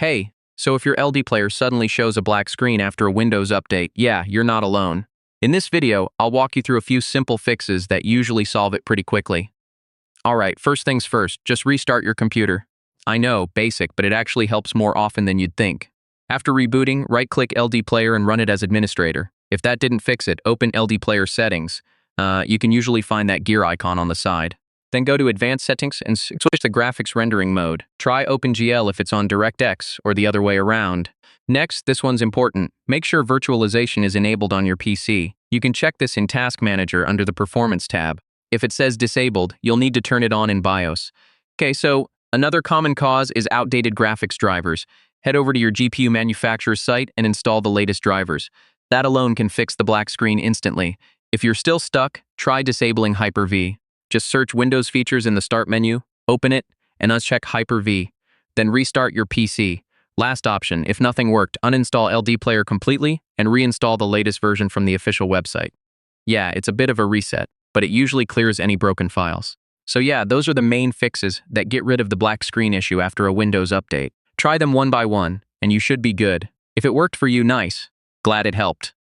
Hey, so if your LDPlayer suddenly shows a black screen after a Windows update, yeah, you're not alone. In this video, I'll walk you through a few simple fixes that usually solve it pretty quickly. Alright, first things first, just restart your computer. I know, basic, but it actually helps more often than you'd think. After rebooting, right-click LDPlayer and run it as administrator. If that didn't fix it, open LDPlayer settings. You can usually find that gear icon on the side. Then go to Advanced Settings and switch to Graphics Rendering Mode. Try OpenGL if it's on DirectX or the other way around. Next, this one's important. Make sure virtualization is enabled on your PC. You can check this in Task Manager under the Performance tab. If it says disabled, you'll need to turn it on in BIOS. Okay, so another common cause is outdated graphics drivers. Head over to your GPU manufacturer's site and install the latest drivers. That alone can fix the black screen instantly. If you're still stuck, try disabling Hyper-V. Just search Windows features in the Start menu, open it, and uncheck Hyper-V. Then restart your PC. Last option, if nothing worked, uninstall LDPlayer completely and reinstall the latest version from the official website. Yeah, it's a bit of a reset, but it usually clears any broken files. So yeah, those are the main fixes that get rid of the black screen issue after a Windows update. Try them one by one, and you should be good. If it worked for you, nice. Glad it helped.